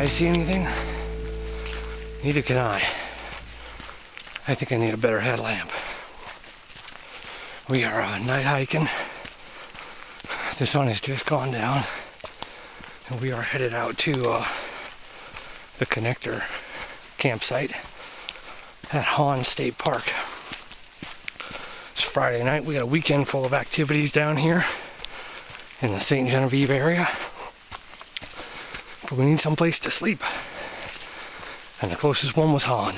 guys see anything? Neither can I. I think I need a better headlamp. We are night hiking. The sun has just gone down, and we are headed out to the connector campsite at Hawn State Park. It's Friday night. We got a weekend full of activities down here in the St. Genevieve area, but we need some place to sleep, and the closest one was Hawn.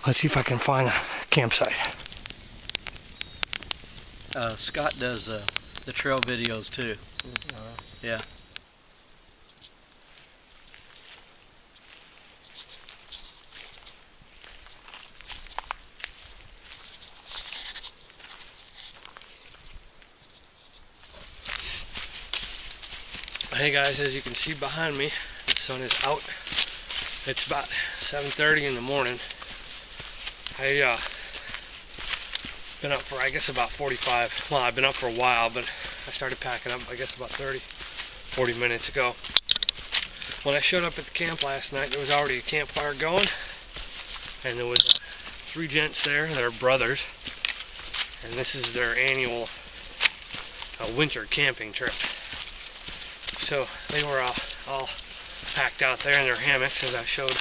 Let's see if I can find a campsite. Scott does the trail videos too. Yeah. Hey guys, as you can see behind me, the sun is out. It's about 7:30 in the morning. I been up for, I guess, about 45. Well, I've been up for a while, but I started packing up, I guess, about 40 minutes ago. When I showed up at the camp last night, there was already a campfire going, and there was 3 gents there that are brothers, and this is their annual winter camping trip. So they were all packed out there in their hammocks, as I showed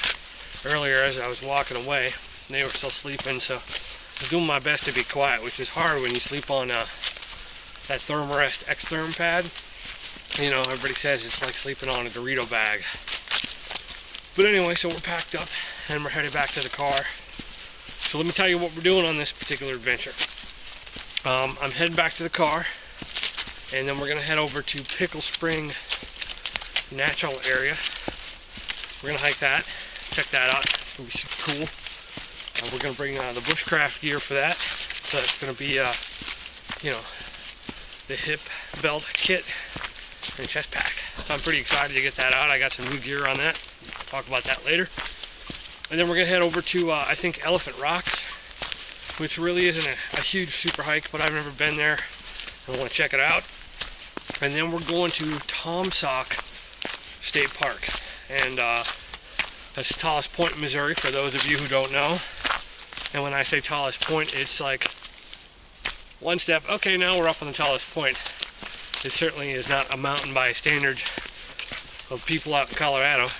earlier as I was walking away. They were still sleeping, so I was doing my best to be quiet, which is hard when you sleep on that Thermarest X-Therm pad. You know, everybody says it's like sleeping on a Dorito bag. But anyway, so we're packed up and we're headed back to the car. So let me tell you what we're doing on this particular adventure. I'm heading back to the car, and then we're going to head over to Pickle Spring Natural Area. We're going to hike that, check that out. It's going to be super cool. We're going to bring the bushcraft gear for that. So it's going to be, you know, the hip belt kit and chest pack. So I'm pretty excited to get that out. I got some new gear on that. I'll talk about that later. And then we're going to head over to, I think, Elephant Rocks, which really isn't a huge super hike, but I've never been there. I want to check it out. And then we're going to Tomsock State Park. And that's the tallest point in Missouri, for those of you who don't know. And when I say tallest point, it's like one step. Okay, now we're up on the tallest point. It certainly is not a mountain by standards of people out in Colorado.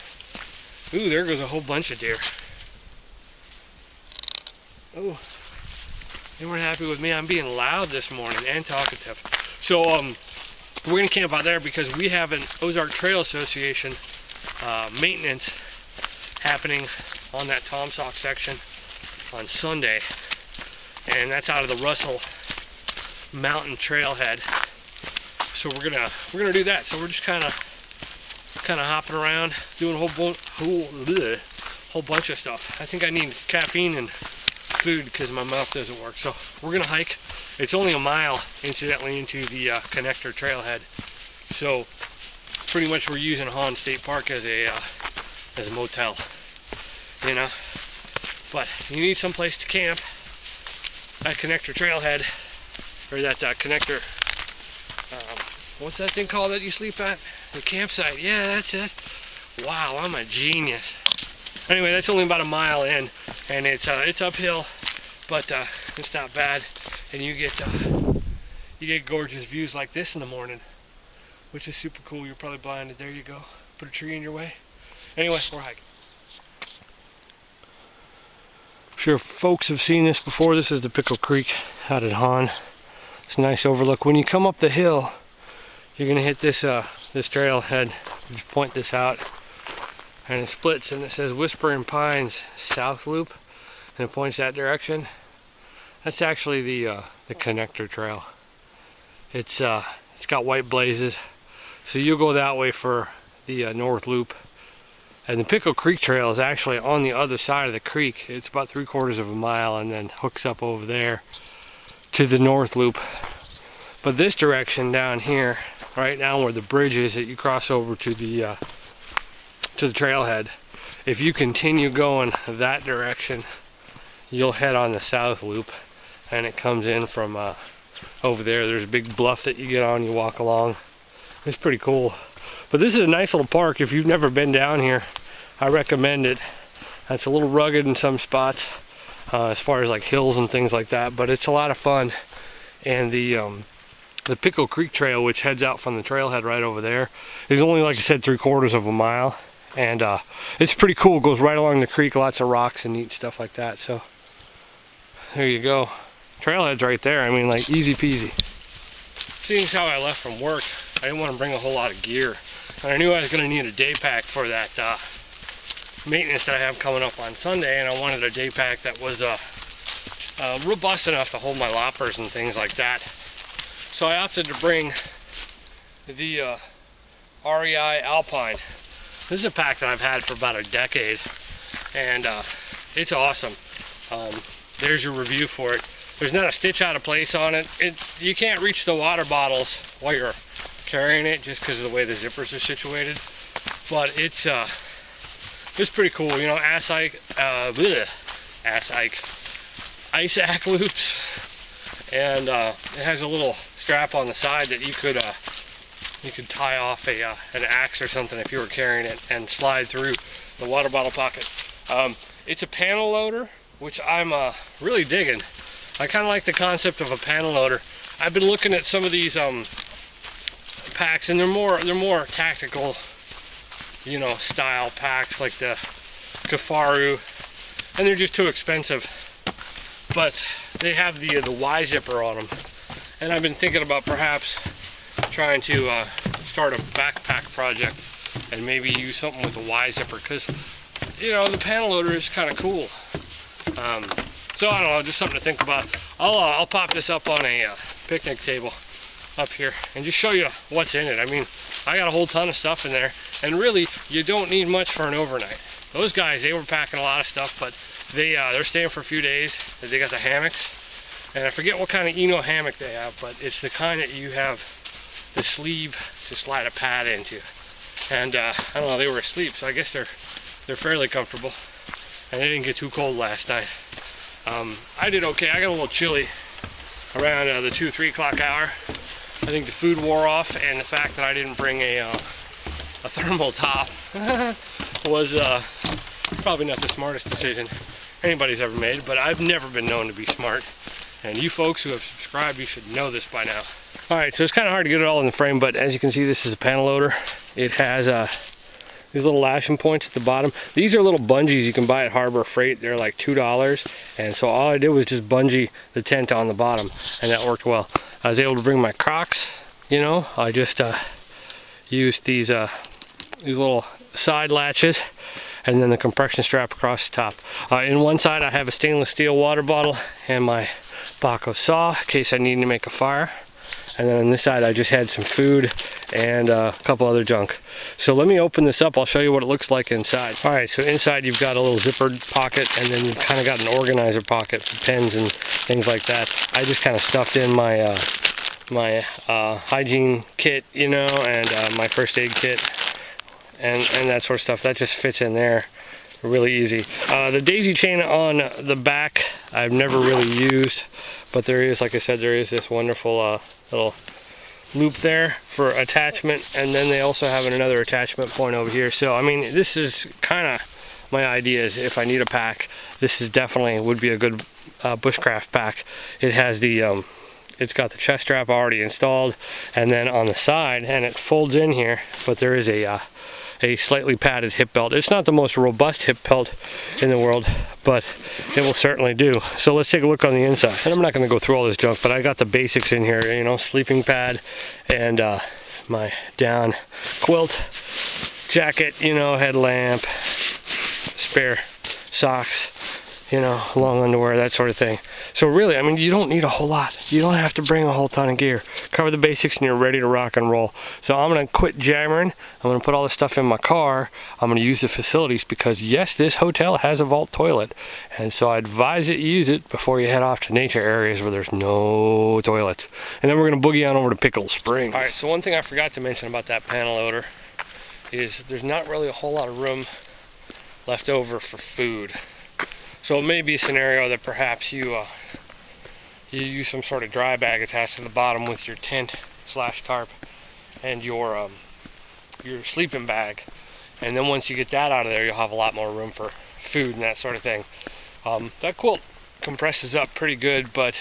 Ooh, there goes a whole bunch of deer. Oh, they weren't happy with me. I'm being loud this morning and talkative. So we're going to camp out there because we have an Ozark Trail Association maintenance happening on that Tomsock section on Sunday, and that's out of the Russell Mountain Trailhead. So we're gonna do that. So we're just kind of hopping around, doing a whole bunch of stuff. I think I need caffeine and food because my mouth doesn't work. So we're gonna hike. It's only a mile, incidentally, into the connector trailhead. So pretty much we're using Hawn State Park as a motel, you know. But you need some place to camp. That connector trailhead, or that connector, what's that thing called that you sleep at? The campsite. Yeah, that's it. Wow, I'm a genius. Anyway, that's only about a mile in, and it's uphill, but it's not bad. And you get gorgeous views like this in the morning, which is super cool. You're probably blinded. There you go. Put a tree in your way. Anyway, we're hiking. I'm sure folks have seen this before. This is the Pickle Creek out at Hawn. It's a nice overlook. When you come up the hill, you're gonna hit this this trailhead. Just point this out, and it splits, and it says Whispering Pines South Loop, and it points that direction. That's actually the connector trail. It's got white blazes, so you'll go that way for the north loop. And the Pickle Creek Trail is actually on the other side of the creek. It's about 3/4 of a mile and then hooks up over there to the north loop. But this direction down here, right now where the bridge is that you cross over to the trailhead, if you continue going that direction, you'll head on the south loop, and it comes in from over there. There's a big bluff that you get on, you walk along. It's pretty cool. But this is a nice little park. If you've never been down here, I recommend it. It's a little rugged in some spots, as far as like hills and things like that, but it's a lot of fun. And the Pickle Creek trail, which heads out from the trailhead right over there, is only, like I said, 3/4 of a mile. And it's pretty cool. It goes right along the creek, lots of rocks and neat stuff like that. So there you go. Trailhead's right there. I mean, like, easy peasy. Seeing as how I left from work, I didn't want to bring a whole lot of gear. And I knew I was going to need a day pack for that maintenance that I have coming up on Sunday, and I wanted a day pack that was robust enough to hold my loppers and things like that. So I opted to bring the REI Alpine. This is a pack that I've had for about a decade, and it's awesome. There's your review for it. There's not a stitch out of place on it. You can't reach the water bottles while you're carrying it just because of the way the zippers are situated. But it's pretty cool. You know, ice act loops, and it has a little strap on the side that you could tie off an axe or something if you were carrying it and slide through the water bottle pocket. It's a panel loader, which I'm really digging. I kind of like the concept of a panel loader. I've been looking at some of these packs, and they're more tactical, you know, style packs like the Kafaru, and they're just too expensive. But they have the Y zipper on them, and I've been thinking about perhaps trying to start a backpack project and maybe use something with a Y zipper, because, you know, the panel loader is kind of cool. So I don't know, just something to think about. I'll pop this up on a picnic table up here and just show you what's in it. I mean, I got a whole ton of stuff in there, and really, you don't need much for an overnight. Those guys, they were packing a lot of stuff, but they're staying for a few days. They got the hammocks, and I forget what kind of Eno hammock they have, but it's the kind that you have the sleeve to slide a pad into. And I don't know, they were asleep, so I guess they're fairly comfortable, and they didn't get too cold last night. I did okay. I got a little chilly around the 2-3 o'clock hour. I think the food wore off, and the fact that I didn't bring a thermal top was probably not the smartest decision anybody's ever made, but I've never been known to be smart. And you folks who have subscribed, you should know this by now. Alright, so it's kind of hard to get it all in the frame, but as you can see, this is a panel loader. It has these little lashing points at the bottom. These are little bungees you can buy at Harbor Freight. They're like $2, and so all I did was just bungee the tent on the bottom, and that worked well. I was able to bring my Crocs, you know. I just used these little side latches, and then the compression strap across the top. In one side I have a stainless steel water bottle and my Baco saw in case I need to make a fire. And then on this side I just had some food and a couple other junk. So let me open this up. I'll show you what it looks like inside. Alright, so inside you've got a little zippered pocket, and then you've kind of got an organizer pocket for pens and things like that. I just kind of stuffed in my hygiene kit, you know, and my first aid kit and that sort of stuff. That just fits in there really easy. The daisy chain on the back I've never really used, but there is, like I said, there is this wonderful little loop there for attachment, and then they also have another attachment point over here. So I mean, this is kind of my idea. Is if I need a pack, this is definitely would be a good bushcraft pack. It has the it's got the chest strap already installed, and then on the side, and it folds in here, but there is a slightly padded hip belt. It's not the most robust hip belt in the world, but it will certainly do. So let's take a look on the inside. And I'm not going to go through all this junk, but I got the basics in here, you know, sleeping pad and my down quilt, jacket, you know, headlamp, spare socks, you know, long underwear, that sort of thing. So really, I mean, you don't need a whole lot. You don't have to bring a whole ton of gear. Cover the basics and you're ready to rock and roll. So I'm going to quit jammering. I'm going to put all this stuff in my car. I'm going to use the facilities because, yes, this hotel has a vault toilet. And so I advise that you use it before you head off to nature areas where there's no toilets. And then we're going to boogie on over to Pickle Spring. All right, so one thing I forgot to mention about that panel loader is there's not really a whole lot of room left over for food. So it may be a scenario that perhaps you use some sort of dry bag attached to the bottom with your tent / tarp and your your sleeping bag. And then once you get that out of there, you'll have a lot more room for food and that sort of thing. That quilt compresses up pretty good, but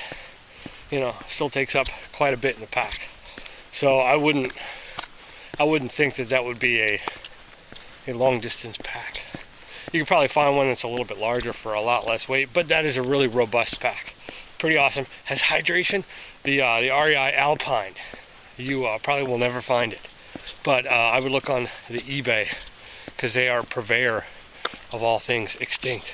you know, still takes up quite a bit in the pack. So I wouldn't think that that would be a long distance pack. You could probably find one that's a little bit larger for a lot less weight, but that is a really robust pack. Pretty awesome. Has hydration. The REI Alpine. You probably will never find it, but I would look on the eBay because they are purveyor of all things extinct.